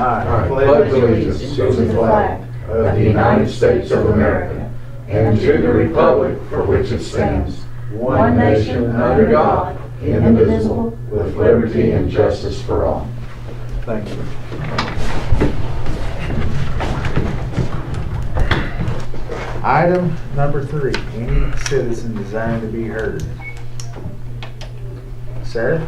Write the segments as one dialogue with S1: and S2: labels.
S1: I
S2: pledge allegiance to the flag of the United States of America and to the republic for which it stands, one nation under God, indivisible, with liberty and justice for all.
S1: Thank you. Item number 3, any citizen desiring to be heard. Sarah?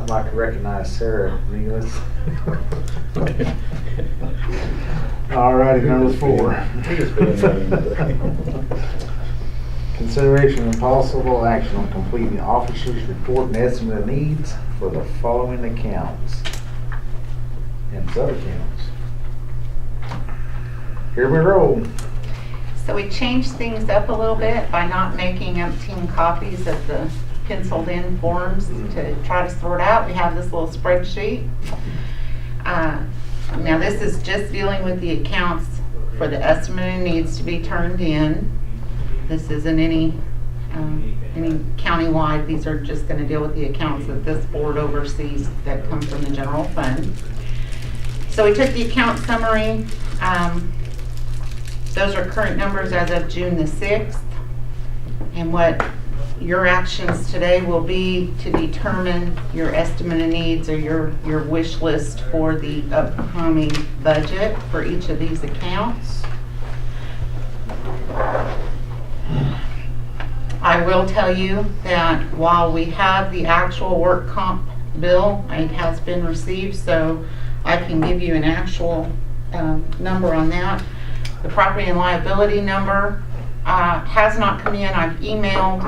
S1: I'd like to recognize Sarah Nealis. All righty, number 4. Consideration and possible action on completing the officer's report and estimate of needs for the following accounts and sub-accounts. Here we roll.
S3: So we changed things up a little bit by not making umpteen copies of the penciled in forms to try to sort out. We have this little spreadsheet. Now this is just dealing with the accounts for the estimate of needs to be turned in. This isn't any countywide. These are just going to deal with the accounts that this board oversees that come from the general fund. So we took the account summary. Those are current numbers as of June the 6th. And what your actions today will be to determine your estimate of needs or your wish list for the upcoming budget for each of these accounts. I will tell you that while we have the actual work comp bill, it has been received, so I can give you an actual number on that. The property and liability number has not come in. I've emailed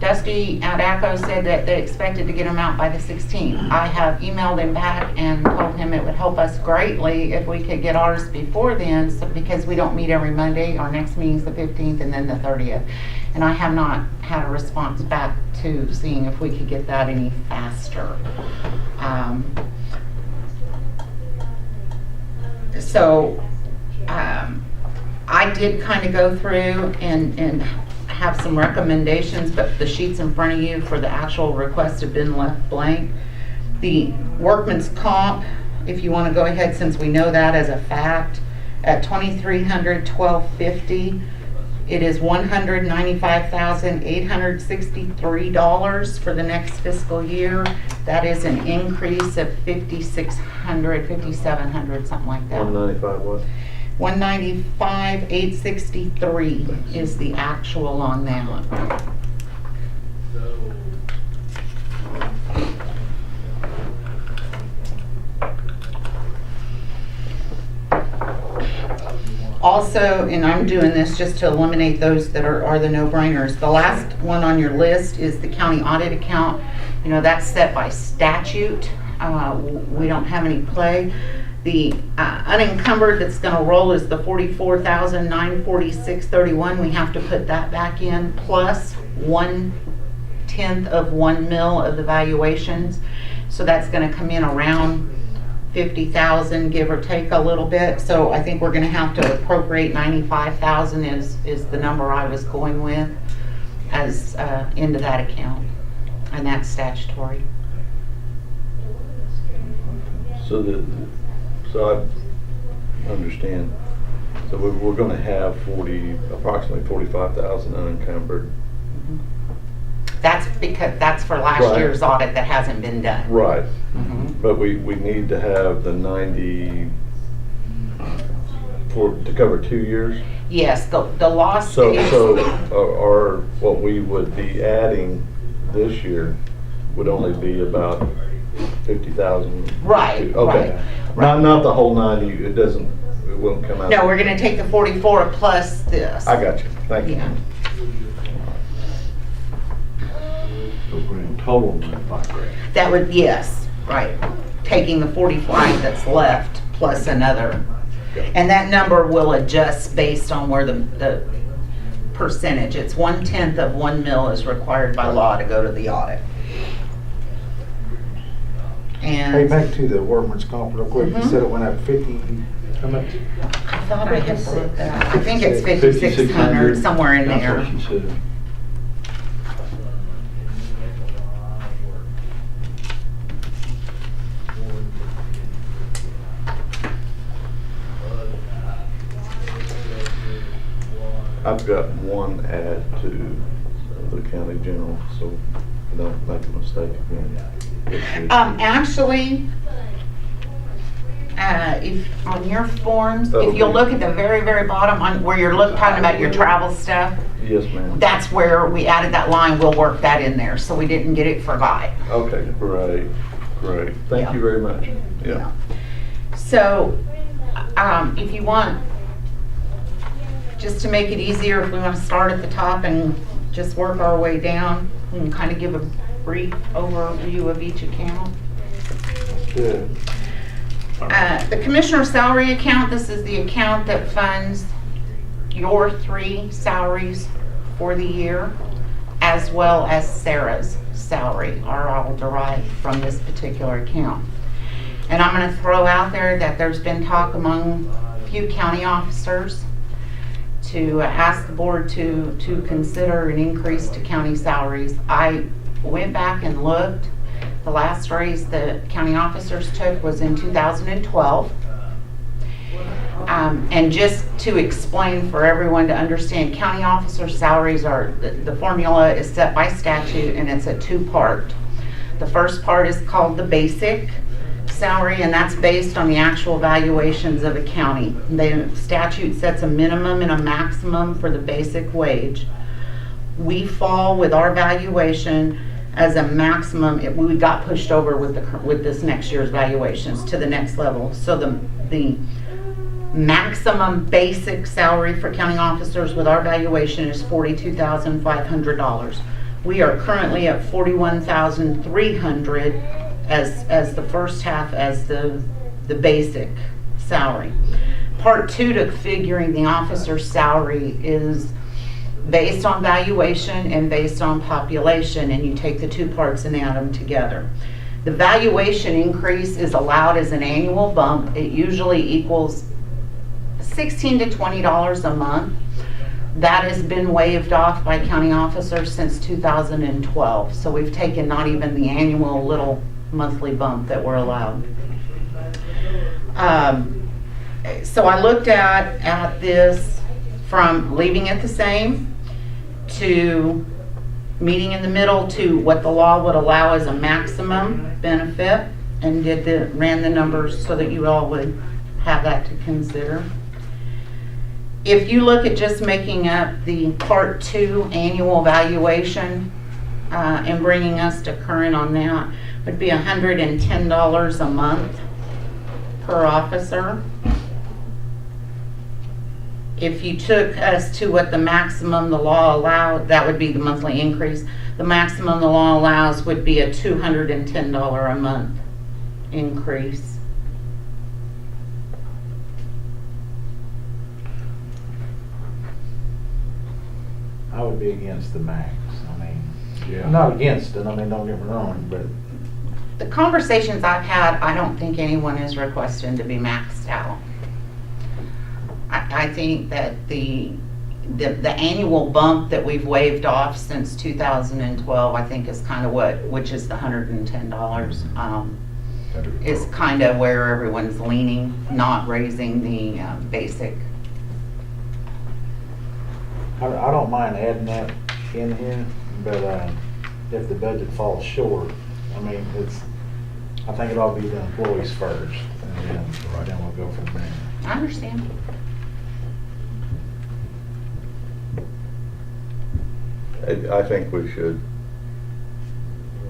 S3: Dusty at ACO, said that they expected to get them out by the 16th. I have emailed him back and told him it would help us greatly if we could get ours before then, because we don't meet every Monday. Our next meeting's the 15th and then the 30th. And I have not had a response back to seeing if we could get that any faster. I did kind of go through and have some recommendations, but the sheets in front of you for the actual request have been left blank. The workman's comp, if you want to go ahead, since we know that as a fact, at $2,312.50, it is $195,863 for the next fiscal year. That is an increase of $5,600, $5,700, something like that.
S4: 195 what?
S3: $195,863 is the actual on that. Also, and I'm doing this just to eliminate those that are the no-brainers. The last one on your list is the county audit account. You know, that's set by statute. We don't have any play. The unencumbered that's going to roll is the $44,946.31. We have to put that back in, plus 1/10 of 1 mil of the valuations. So that's going to come in around 50,000, give or take a little bit. So I think we're going to have to appropriate 95,000 is the number I was going with as into that account, and that's statutory.
S4: So I understand. So we're going to have approximately 45,000 unencumbered.
S3: That's because that's for last year's audit that hasn't been done.
S4: Right.
S3: Mm-hmm.
S4: But we need to have the 90 to cover 2 years.
S3: Yes, the loss.
S4: So our what we would be adding this year would only be about 50,000.
S3: Right.
S4: Okay.
S3: Right.
S4: Not the whole 90. It won't come out.
S3: No, we're going to take the 44 plus this.
S4: I got you. Thank you.
S3: Yeah.
S2: So we're in total 95 grand.
S3: That would, yes, right. Taking the 45 that's left plus another. And that number will adjust based on where the percentage. It's 1/10 of 1 mil is required by law to go to the audit. And
S1: Hey, back to the workman's comp real quick. You said it went up 50. How much?
S3: I thought I had said that. I think it's 5,600, somewhere in there.
S2: That's what she said.
S4: I've got one add to the county general, so I don't make a mistake again.
S3: Actually, if on your forms, if you'll look at the very, very bottom on where you're talking about your travel stuff,
S4: Yes, ma'am.
S3: that's where we added that line. We'll work that in there so we didn't get it forgot.
S4: Okay, great. Thank
S3: Yeah.
S4: you very much. Yeah.
S3: So, if you want, just to make it easier, if we want to start at the top and just work our way down, we can kind of give a brief overview of each account.
S1: Good.
S3: The commissioner salary account, this is the account that funds your 3 salaries for the year, as well as Sarah's salary, are all derived from this particular account. And I'm going to throw out there that there's been talk among a few county officers to ask the board to consider an increase to county salaries. I went back and looked. The last raise the county officers took was in 2012. And just to explain for everyone to understand, county officer salaries are, the formula is set by statute and it's a 2-part. The first part is called the basic salary, and that's based on the actual valuations of a county. The statute sets a minimum and a maximum for the basic wage. We fall with our valuation as a maximum. We got pushed over with this next year's valuations to the next level. So the maximum basic salary for county officers with our valuation is $42,500. We are currently at $41,300 as the first half as the basic salary. Part 2 to figuring the officer's salary is based on valuation and based on population, and you take the 2 parts and add them together. The valuation increase is allowed as an annual bump. It usually equals $16 to $20 a month. That has been waived off by county officers since 2012. So we've taken not even the annual little monthly bump that we're allowed. So I looked at this from leaving it the same to meeting in the middle to what the law would allow as a maximum benefit, and ran the numbers so that you all would have that to consider. If you look at just making up the Part 2 annual valuation and bringing us to current on that, would be $110 a month per officer. If you took us to what the maximum the law allowed, that would be the monthly increase. The maximum the law allows would be a $210 a month increase.
S1: I would be against the max. I mean,
S2: Yeah.
S1: I'm not against it. I mean, don't get me wrong, but
S3: The conversations I've had, I don't think anyone is requesting to be maxed out. I think that the annual bump that we've waived off since 2012, I think is kind of which is the $110, is kind of where everyone's leaning, not raising the basic.
S1: I don't mind adding that in here, but if the budget falls short, I mean, I think it ought to be the employees first, and then we'll go from there.
S3: I understand.
S4: I think we should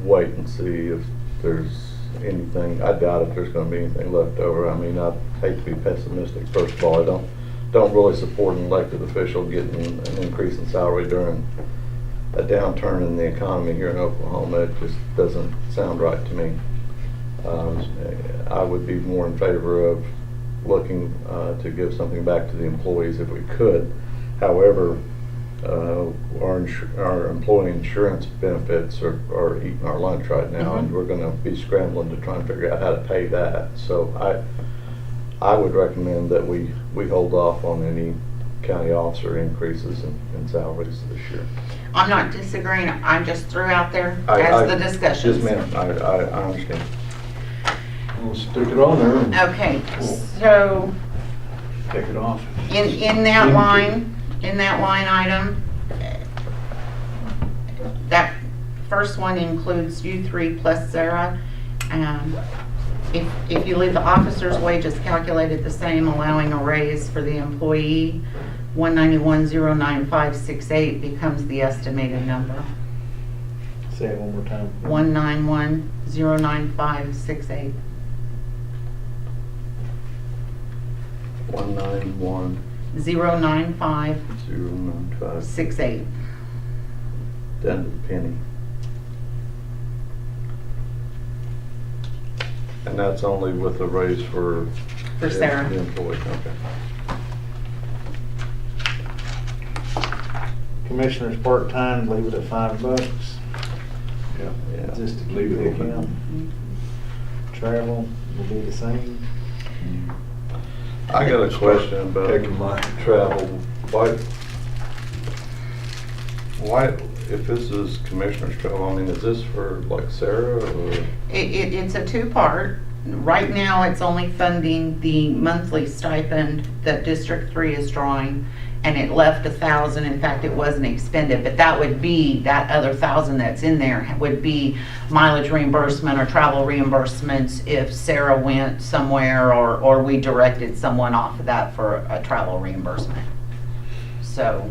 S4: wait and see if there's anything. I doubt if there's gonna be anything left over. I mean, I hate to be pessimistic. First of all, I don't really support an elected official getting an increase in salary during a downturn in the economy here in Oklahoma. It just doesn't sound right to me. I would be more in favor of looking to give something back to the employees if we could. However, our employee insurance benefits are eating our lunch right now, and we're going to be scrambling to try and figure out how to pay that. So I would recommend that we hold off on any county officer increases in salaries this year.
S3: I'm not disagreeing. I just threw out there as the discussion.
S4: Just meant, I understand.
S2: We'll stick it on there and
S3: Okay, so
S2: take it off.
S3: in that line, in that line item, that first one includes you three plus Sarah. If you leave the officer's wages calculated the same, allowing a raise for the employee, 191,09568 becomes the estimated number.
S1: Say it one more time.
S3: 191,09568.
S4: 191,095.
S3: 09568.
S4: Down to the penny. And that's only with the raise for
S3: Sarah.
S4: the employee, okay.
S1: Commissioners part-time, leave it at $5.
S4: Yeah.
S1: Just to keep
S2: Leave it
S1: the
S2: open.
S1: account. Travel will be the same.
S4: I got a question about
S2: Taking my
S4: travel. Why, if this is commissioner's travel, I mean, is this for like Sarah or?
S3: It's a two-part. Right now, it's only funding the monthly stipend that District 3 is drawing, and it left 1,000. In fact, it wasn't expended, but that would be, that other 1,000 that's in there would be mileage reimbursement or travel reimbursements if Sarah went somewhere or we directed someone off of that for a travel reimbursement. So,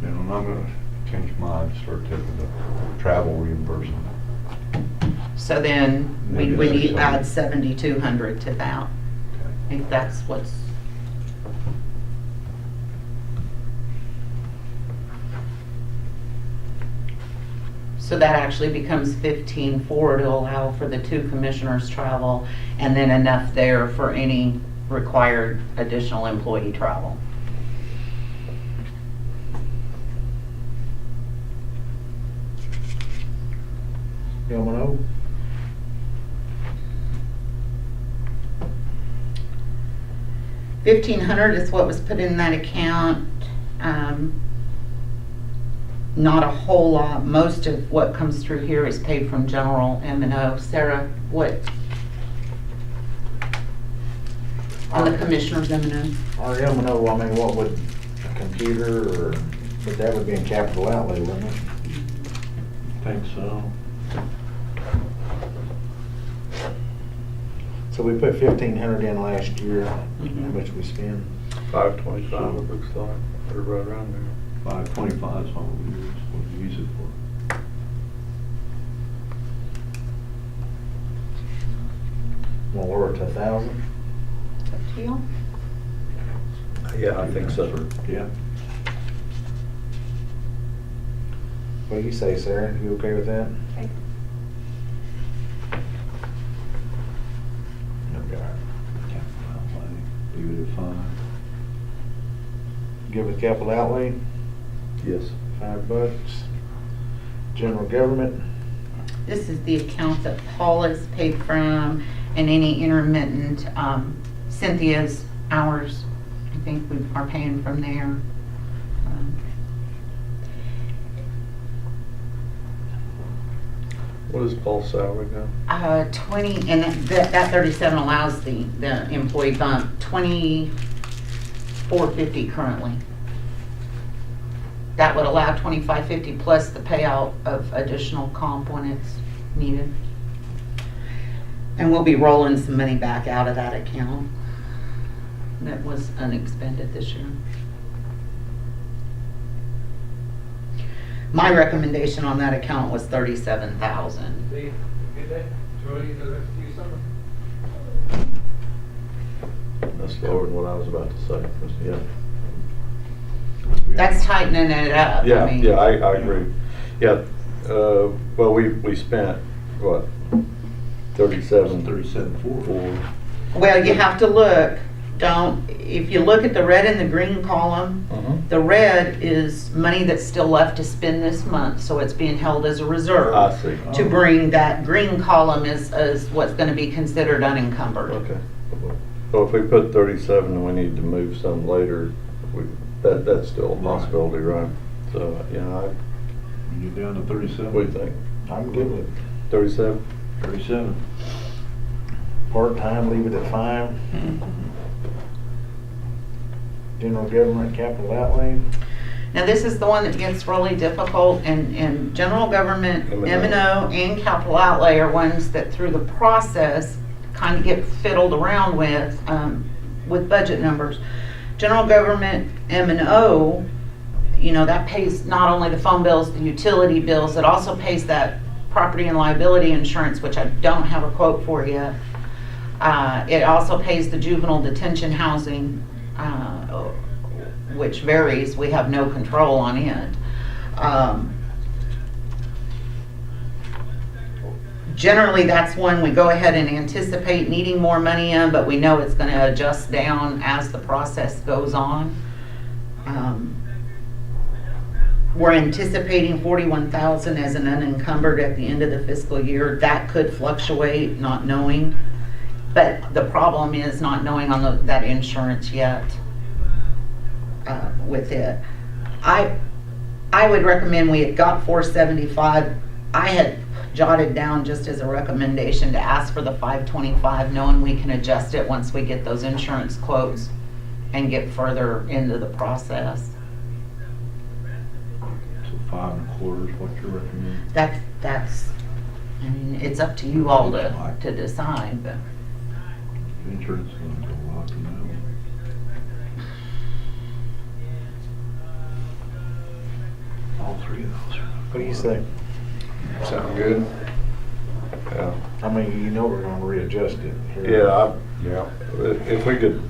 S2: And I'm gonna change mine, start taking the travel reimbursement.
S3: so then we
S2: Maybe
S3: need to
S2: that's
S3: add 7,200 to that, if that's what's. So that actually becomes 15,400 to allow for the 2 commissioners' travel, and then enough there for any required additional employee travel.
S1: You want to know?
S3: $1,500 is what was put in that account. Not a whole lot. Most of what comes through here is paid from general M&O. Sarah, what? On the commissioner's M&O?
S1: Our M&O, I mean, what would a computer or, but that would be in capital outlay, wouldn't it?
S2: Think so.
S1: So we put 1,500 in last year.
S3: Mhm.
S1: How much we spend?
S4: 525, it looks like, or right around there.
S2: 525 is what we use it for.
S1: We'll lower it to 1,000.
S3: It's up to you.
S4: Yeah, I think so.
S2: Yeah.
S1: What do you say, Sarah? You okay with that?
S3: Okay.
S2: Leave it at 5.
S1: Good with capital outlay?
S4: Yes.
S1: $5. General government?
S3: This is the account that Paul is paid from, and any intermittent, Cynthia's hours, I think we are paying from there.
S4: What is Paul's salary now?
S3: 20, and that 37 allows the employee bump, 2450 currently. That would allow 2550 plus the payout of additional comp when it's needed. And we'll be rolling some money back out of that account that was unexpended this year. My recommendation on that account was 37,000.
S5: See, good day. Enjoy the rest of your summer.
S4: That's lower than what I was about to say, yeah.
S3: That's tightening it up.
S4: Yeah,
S3: I mean,
S4: yeah, I agree. Yeah, well, we spent, what, 37?
S2: 37.4.
S3: Well, you have to look, if you look at the red and the green column,
S4: Mhm.
S3: the red is money that's still left to spend this month, so it's being held as a reserve.
S4: I see.
S3: To bring that green column is what's gonna be considered unencumbered.
S4: Okay. So if we put 37 and we need to move some later, that's still a possibility, right? So, you know,
S2: You get down to 37.
S4: what do you think?
S1: I'm good with
S4: 37?
S2: 37.
S1: part-time, leave it at 5. general government capital outlay.
S3: Now, this is the one that gets really difficult, and general government, M&O, and capital outlay are ones that through the process kind of get fiddled around with budget numbers. General government, M&O, you know, that pays not only the phone bills, the utility bills, it also pays that property and liability insurance, which I don't have a quote for yet. It also pays the juvenile detention housing, which varies. We have no control on it. Generally, that's when we go ahead and anticipate needing more money in, but we know it's going to adjust down as the process goes on. We're anticipating 41,000 as an unencumbered at the end of the fiscal year. That could fluctuate, not knowing. But the problem is not knowing on that insurance yet with it. I would recommend, we had got 475. I had jotted down just as a recommendation to ask for the 525, knowing we can adjust it once we get those insurance quotes and get further into the process.
S2: So 5 1/4 is what you're recommending?
S3: That's, I mean, it's up to you all to decide, but.
S2: Insurance is going to go up, you know. All three of those are.
S1: What do you say?
S2: Sound good?
S4: Yeah.
S1: I mean, you know we're gonna readjust it here.
S4: Yeah,
S2: Yeah.
S4: if we could,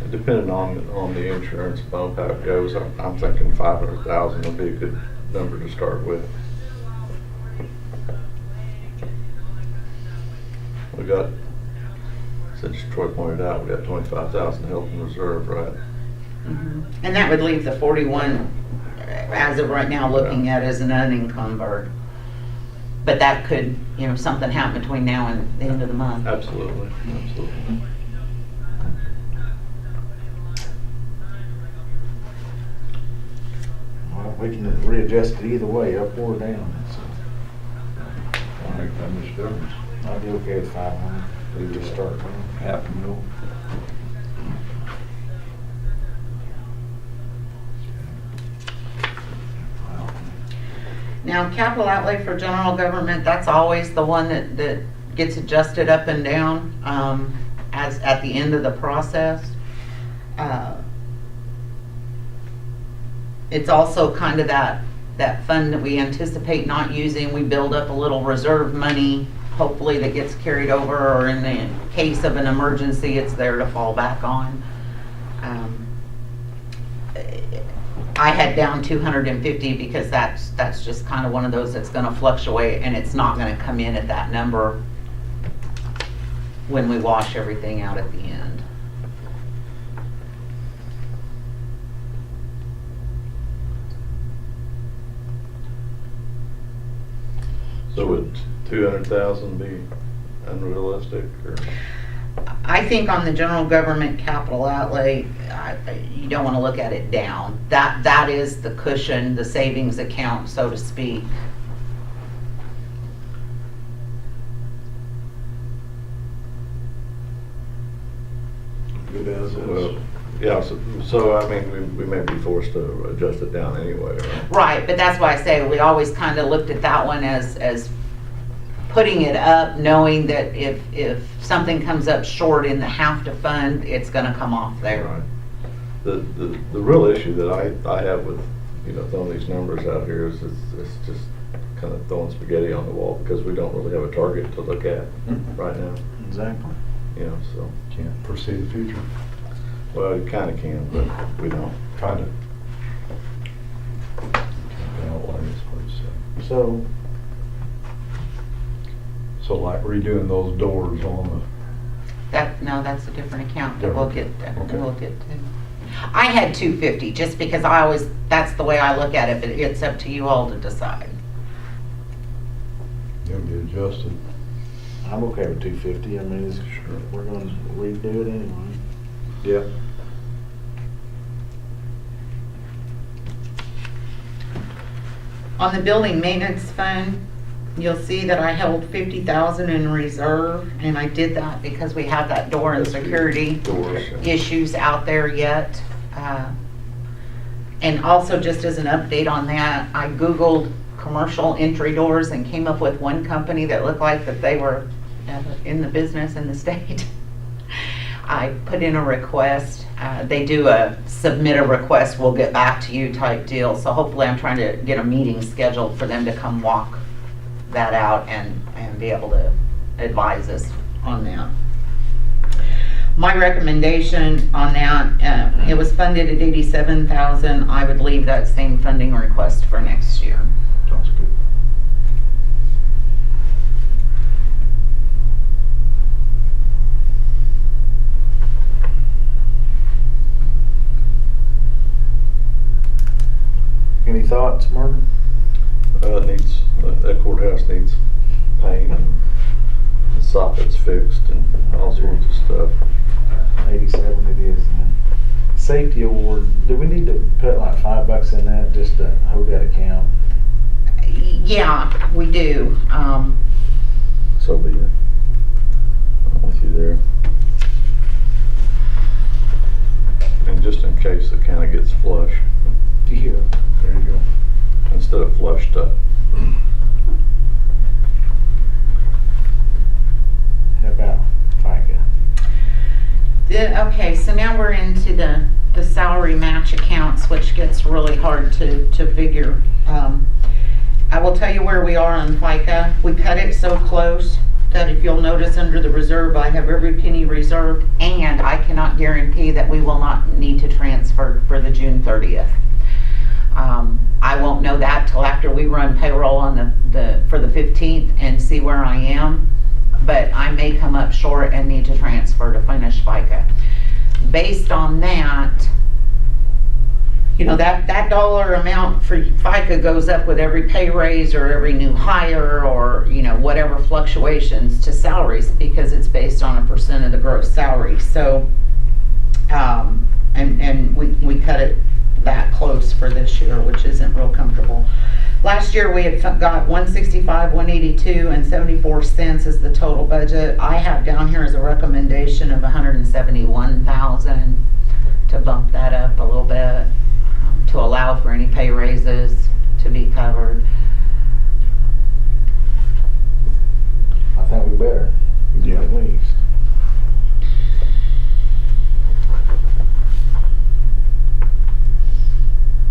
S4: depending on the insurance bump, how it goes, I'm thinking 500,000 would be a good number to start with. We got, since Troy pointed out, we got 25,000 held in reserve, right?
S3: And that would leave the 41, as of right now, looking at as an unencumbered. But that could, you know, something happen between now and the end of the month.
S4: Absolutely, absolutely.
S1: Well, we can readjust it either way, up or down. So
S2: I'll make that much difference.
S1: I'd be okay with 500. We just start there.
S2: Half a mil.
S3: Now, capital outlay for general government, that's always the one that gets adjusted up and down as at the end of the process. It's also kind of that fund that we anticipate not using. We build up a little reserve money, hopefully that gets carried over, or in the case of an emergency, it's there to fall back on. I had down 250 because that's just kind of one of those that's going to fluctuate, and it's not going to come in at that number when we wash everything out at the end.
S4: So would 200,000 be unrealistic, or?
S3: I think on the general government capital outlay, you don't want to look at it down. That is the cushion, the savings account, so to speak.
S2: Good as
S4: Well,
S2: is.
S4: yeah, so I mean, we may be forced to adjust it down anyway, right?
S3: Right, but that's why I say we always kind of looked at that one as putting it up, knowing that if something comes up short in the have to fund, it's going to come off there.
S4: Right. The real issue that I have with, you know, throwing these numbers out here is it's just kind of throwing spaghetti on the wall, because we don't really have a target to look at right now,
S1: Exactly.
S4: you know, so.
S2: Can't foresee the future.
S4: Well, you kind of can, but we don't.
S2: Kind of. Outlay is what he said.
S1: So,
S2: So like redoing those doors on
S3: No, that's a different account that we'll get
S2: Okay.
S3: to. I had 250 just because that's the way I look at it, but it's up to you all to decide.
S2: the, it'll be adjusted.
S1: I'm okay with 250. I mean, we're gonna redo it anyway.
S2: Yep.
S3: On the building maintenance fund, you'll see that I held 50,000 in reserve, and I did that because we have that door and
S4: That's good.
S3: security
S4: Doors.
S3: issues out there yet. And also, just as an update on that, I Googled commercial entry doors and came up with one company that looked like that they were in the business in the state. I put in a request. They do a submit a request, we'll get back to you type deal. So hopefully I'm trying to get a meeting scheduled for them to come walk that out and be able to advise us on that. My recommendation on that, it was funded at 87,000. I would leave that same funding request for next year.
S1: Sounds good. Any thoughts, Martin?
S4: That courthouse needs paint and the sockets fixed and all sorts of stuff.
S1: 87 it is then. Safety award, do we need to put like $5 in that just to hold that account?
S3: Yeah, we do.
S4: So be it. I'm with you there. And just in case the county gets flush,
S1: Yeah, there you go.
S4: instead of flushed up.
S1: How about FICA?
S3: Okay, so now we're into the salary match accounts, which gets really hard to figure. I will tell you where we are on FICA. We cut it so close that if you'll notice under the reserve, I have every penny reserved, and I cannot guarantee that we will not need to transfer for the June 30th. I won't know that till after we run payroll on for the 15th and see where I am. But I may come up short and need to transfer to finish FICA. Based on that, you know, that dollar amount for FICA goes up with every pay raise or every new hire or, you know, whatever fluctuations to salaries because it's based on a % of the gross salary. So, and we cut it that close for this year, which isn't real comfortable. Last year we had got 165, 182, and 74 cents as the total budget. I have down here as a recommendation of 171,000 to bump that up a little bit, to allow for any pay raises to be covered.
S1: I think we better.
S2: Yeah.
S1: At least.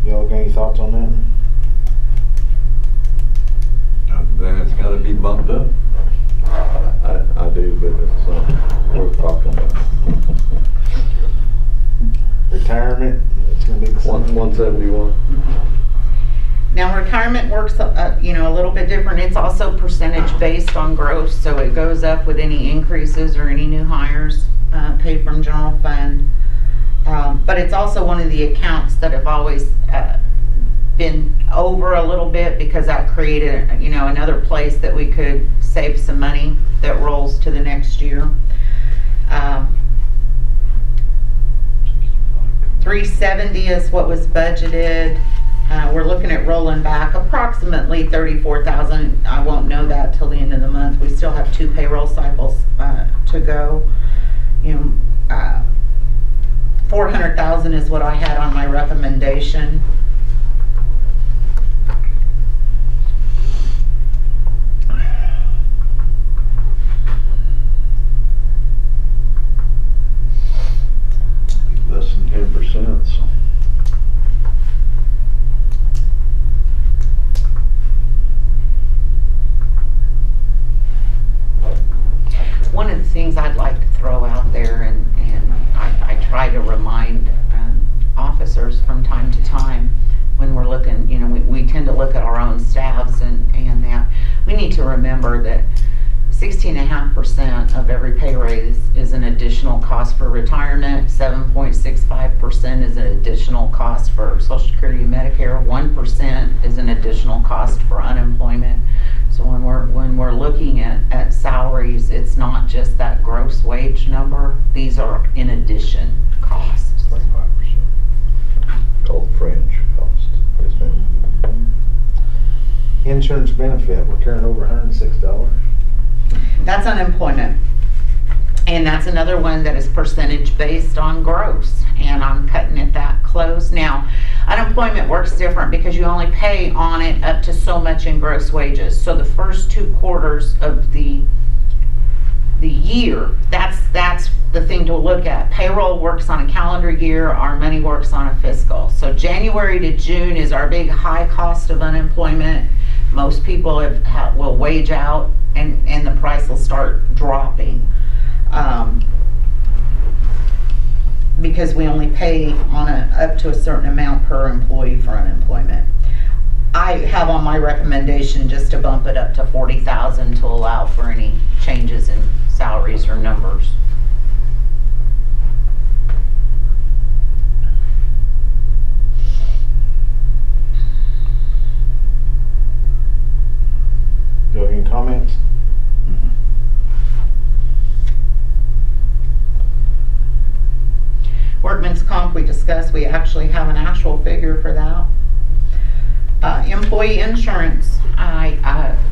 S1: Y'all got any thoughts on that?
S2: Then it's gotta be bumped up.
S4: I do, but it's worth talking about.
S1: Retirement, it's gonna be the same.
S4: 171.
S3: Now retirement works, you know, a little bit different. It's also percentage based on gross, so it goes up with any increases or any new hires paid from general fund. But it's also one of the accounts that have always been over a little bit because that created, you know, another place that we could save some money that rolls to the next year. 370 is what was budgeted. We're looking at rolling back approximately 34,000. I won't know that till the end of the month. We still have 2 payroll cycles to go. You know, 400,000 is what I had on my recommendation.
S2: Less than 10%, so.
S3: One of the things I'd like to throw out there, and I try to remind officers from time to time when we're looking, you know, we tend to look at our own staffs and that. We need to remember that 16.5% of every pay raise is an additional cost for retirement, 7.65% is an additional cost for Social Security and Medicare, 1% is an additional cost for unemployment. So when we're looking at salaries, it's not just that gross wage number. These are in addition costs.
S4: 25%. Called fringe cost. Yes, ma'am.
S1: insurance benefit, we're turning over $106.
S3: That's unemployment. And that's another one that is percentage based on gross, and I'm cutting it that close. Now, unemployment works different because you only pay on it up to so much in gross wages. So the first 2 quarters of the year, that's the thing to look at. Payroll works on a calendar year, our money works on a fiscal. So January to June is our big high cost of unemployment. Most people will wage out, and the price will start dropping. Because we only pay on up to a certain amount per employee for unemployment. I have on my recommendation just to bump it up to 40,000 to allow for any changes in salaries or numbers.
S1: Do you have any comments?
S3: Workman's comp, we discussed, we actually have an actual figure for that. Employee insurance,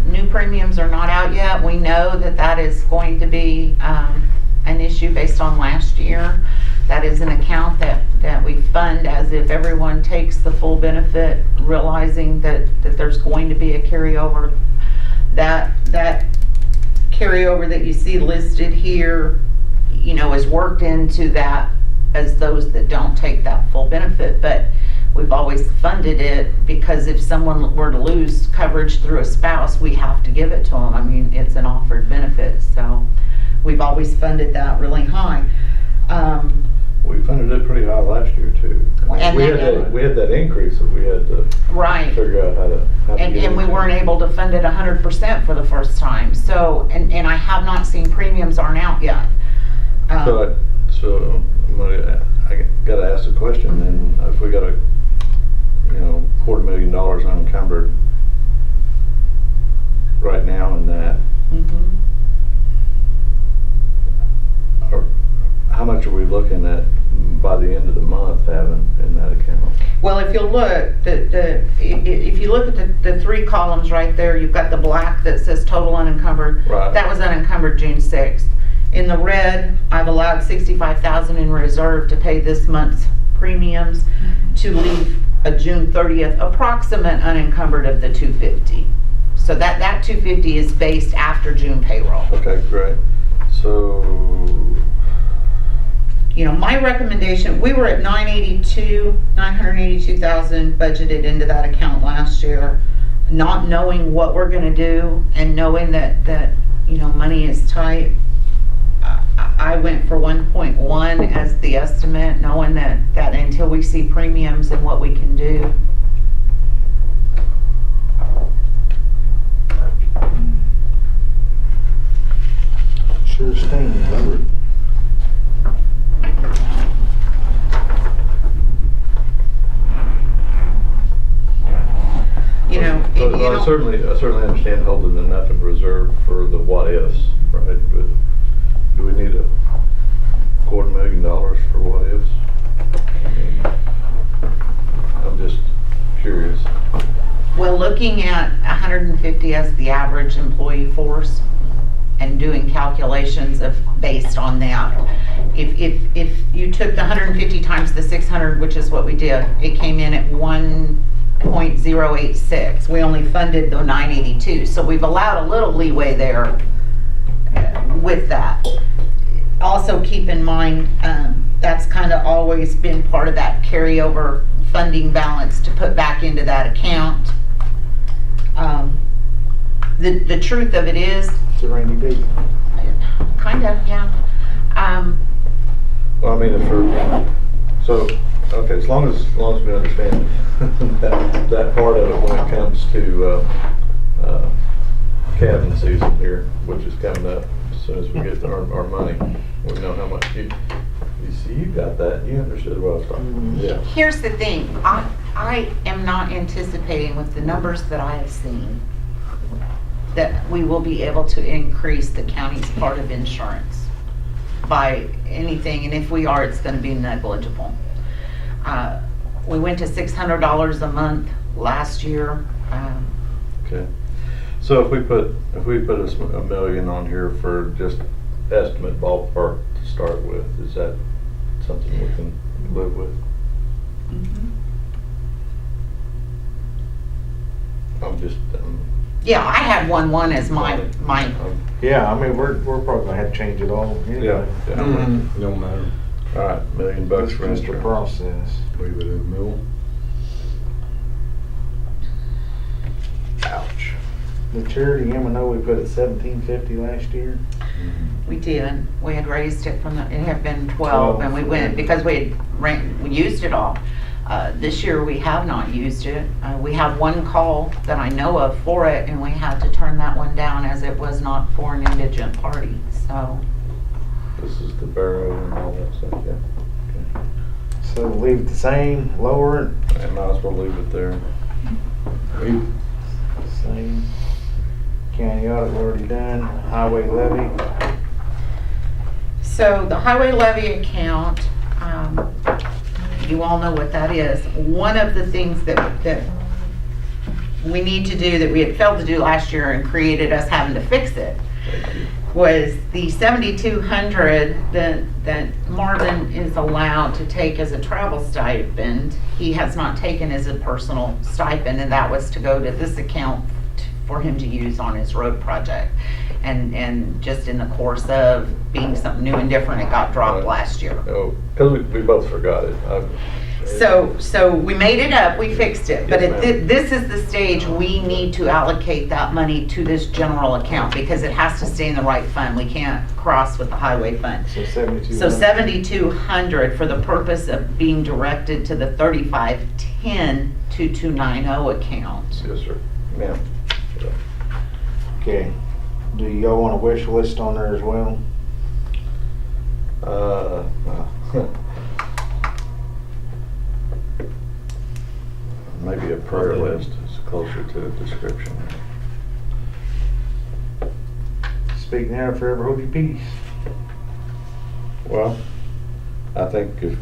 S3: new premiums are not out yet. We know that is going to be an issue based on last year. That is an account that we fund as if everyone takes the full benefit, realizing that there's going to be a carryover. That carryover that you see listed here, is worked into that as those that don't take that full benefit, but we've always funded it because if someone were to lose coverage through a spouse, we have to give it to them. I mean, it's an offered benefit, so we've always funded that really high.
S4: We funded it pretty high last year too.
S3: And
S4: We had that increase that we had to
S3: Right.
S4: figure out how to get
S3: And we
S4: it.
S3: weren't able to fund it 100% for the first time. So, and I have not seen premiums aren't out yet.
S4: So I gotta ask the question then, if we got a, $250,000 unencumbered right now in that,
S3: Mhm.
S4: or how much are we looking at by the end of the month having in that account?
S3: Well, if you look, if you look at the 3 columns right there, you've got the black that says total unencumbered.
S4: Right.
S3: That was unencumbered June 6th. In the red, I've allowed 65,000 in reserve to pay this month's premiums to leave a June 30th approximate unencumbered of the 250. So that 250 is based after June payroll.
S4: Okay, great. So,
S3: My recommendation, we were at 982,000 budgeted into that account last year, not knowing what we're gonna do and knowing that money is tight. I went for 1.1 as the estimate, knowing that until we see premiums and what we can do.
S1: Sure stings, Robert.
S4: I certainly understand holding enough in reserve for the what ifs, right? But do we need $250,000 for what ifs? I'm just curious.
S3: Well, looking at 150 as the average employee force and doing calculations based on that. If you took the 150 times the 600, which is what we did, it came in at 1.086. We only funded the 982, so we've allowed a little leeway there with that. Also keep in mind, that's kind of always been part of that carryover funding balance to put back into that account. The truth of it is,
S1: It's a rainy day.
S3: kind of, yeah.
S4: Well, I mean, okay, as long as we understand that part of it when it comes to calving season here, which is coming up as soon as we get our money, we know how much you see. You got that. You understood what I was talking about. Yeah.
S3: Here's the thing, I am not anticipating with the numbers that I have seen that we will be able to increase the county's part of insurance by anything, and if we are, it's going to be negligible. We went to $600 a month last year.
S4: Okay. So if we put a million on here for just estimate ballpark to start with, is that something we can live with? I'm just,
S3: Yeah, I had 1-1 as my,
S1: Yeah, I mean, we're probably gonna have to change it all
S4: yeah,
S1: anyway.
S4: yeah.
S2: Don't matter.
S4: All right, $1 million bucks
S1: It's
S4: for
S1: just a
S4: insurance.
S1: process.
S2: Leave it in the middle.
S4: Ouch.
S1: The charity M&O, we put at $17.50 last year.
S3: we did. We had raised it from it had been 12 and we went, because we used it all. This year we have not used it. We have one call that I know of for it, and we had to turn that one down as it was not for an indigent party, so.
S4: This is the barrow and all that stuff, yeah.
S1: So leave it the same, lower it,
S4: Okay. I might as well leave it there.
S1: same. County audit, we already done. Highway levy.
S3: So the highway levy account, you all know what that is. One of the things that we need to do that we had failed to do last year and created us having to fix it
S4: Thank you.
S3: was the 7,200 that Marvin is allowed to take as a travel stipend. He has not taken as a personal stipend, and that was to go to this account for him to use on his road project. And just in the course of being something new and different, it got dropped last year.
S4: Oh, because we both forgot it.
S3: So we made it up, we fixed it, but
S4: Yes, ma'am.
S3: this is the stage we need to allocate that money to this general account because it has to stay in the right fund. We can't cross with the highway fund.
S1: So 7,200.
S3: So 7,200 for the purpose of being directed to the 3510-2290 account.
S4: Yes, sir. Ma'am.
S1: Okay. Do y'all want a wish list on there as well?
S4: Maybe a prayer list is closer to a description.
S1: Speak now, forever hold your peace.
S4: Well, I think if,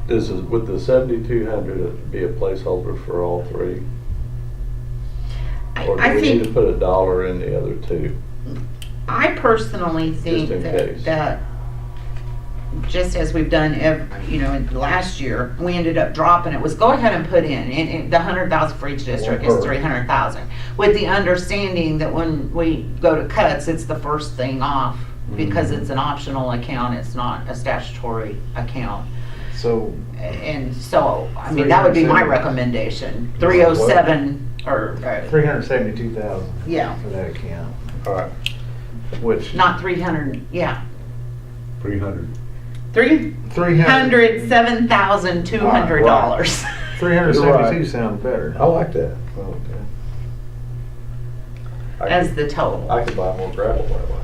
S4: this is, with the 7,200, it'd be a placeholder for all three? Or do
S3: I
S4: we need to
S3: think,
S4: put $1 in the other two?
S3: I personally think
S4: in case.
S3: that just as we've done, last year, we ended up dropping it, was go ahead and put in the 100,000 for each district is 300,000. With the understanding that when we go to cuts, it's the first thing off because it's an optional account, it's not a statutory account.
S1: So,
S3: And so, I mean, that would be my
S1: 307.
S3: recommendation, 307 or,
S1: 372,000
S3: yeah,
S1: for that account,
S4: All right.
S1: which.
S3: not 300, yeah.
S2: 300.
S3: $307,200.
S1: 372 sounds better.
S4: I like that. I
S3: As
S4: could-
S3: the total.
S4: I could buy more gravel that way.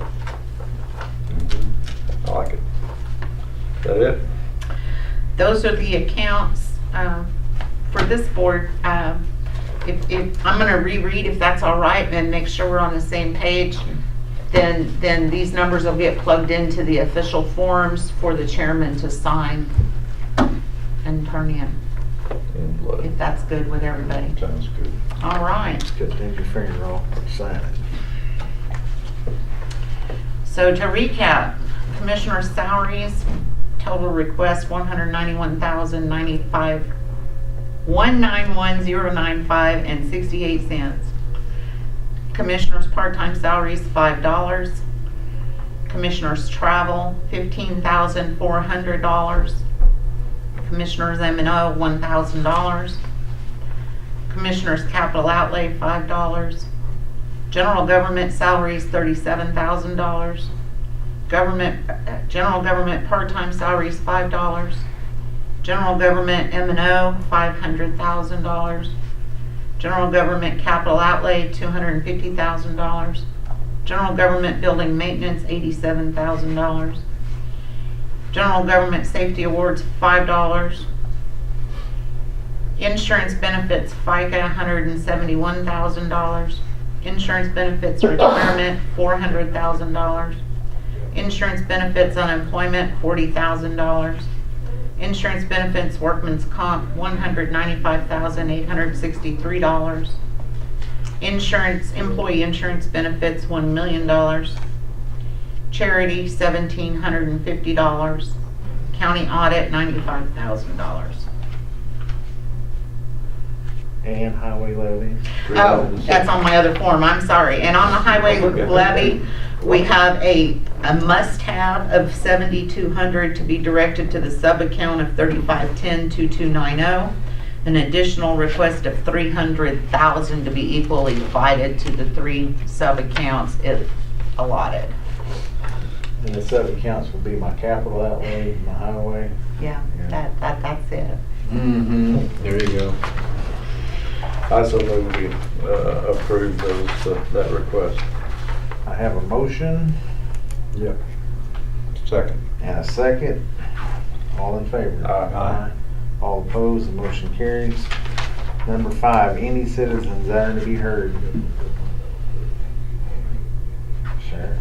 S4: I like it. Is that it?
S3: Those are the accounts for this board. If I'm gonna reread, if that's all right, and make sure we're on the same page, then these numbers will get plugged into the official forms for the chairman to sign and turn in,
S4: In blood.
S3: if that's good with everybody.
S4: Sounds good.
S3: All right.
S1: Just cut your finger off and sign it.
S3: So to recap, commissioner salaries, total request 191,095, 191,095 and 68 cents. Commissioners part-time salaries $5. Commissioners travel $15,400. Commissioners M&O $1,000. Commissioners capital outlay $5. General government salaries $37,000. General government part-time salaries $5. General government M&O $500,000. General government capital outlay $250,000. General government building maintenance $87,000. General government safety awards $5. Insurance benefits FICA $171,000. Insurance benefits retirement $400,000. Insurance benefits unemployment $40,000. Insurance benefits, workman's comp, $195,863. Insurance, employee insurance benefits, $1 million. Charity, $1,750. County audit, $95,000.
S1: And highway levy.
S3: Oh, that's on my other form, I'm sorry. And on the highway levy, we have a must-have of $7,200 to be directed to the sub-account of 3510-2290. An additional request of $300,000 to be equally divided to the 3 sub-accounts if allotted.
S1: And the sub-accounts will be my capital outlay, my highway.
S3: Yeah, that's it.
S2: Mm-hmm. There you go.
S4: I so move we approve that request.
S1: I have a motion
S2: Yep. Second.
S1: and a second. All in favor?
S4: Aye.
S1: All opposed, the motion carries. Number 5, any citizens desiring to be heard. Sure.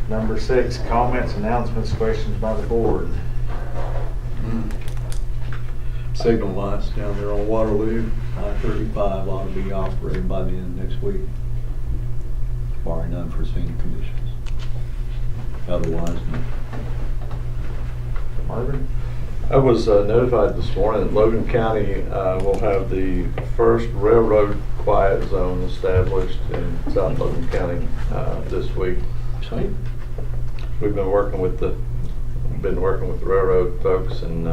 S1: Number 6, comments, announcements, questions by the board.
S6: Signal lights down there on Waterloo, I-35 ought to be operating by the end of next week, barring unforeseen conditions. Otherwise, no.
S1: Marvin?
S4: I was notified this morning that Logan County will have the first railroad quiet zone established in South Logan County this week.
S6: Sweet.
S4: We've been working with the railroad folks and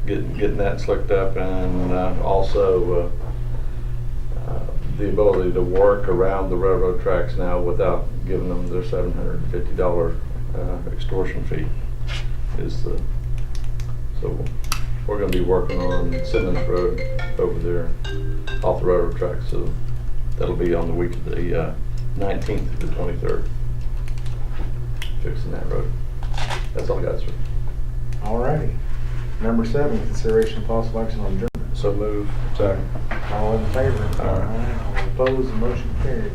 S4: getting that slicked up, and also the ability to work around the railroad tracks now without giving them their $750 extortion fee. So we're going to be working on Simmons Road over there off the railroad tracks. So that'll be on the week of the 19th to the 23rd. Fixing that road. That's all I got, sir.
S1: Alrighty. Number 7, consideration of possible action on adjournment.
S4: So move.
S2: Second.
S1: All in favor?
S4: Aye.
S1: All opposed, the motion carries.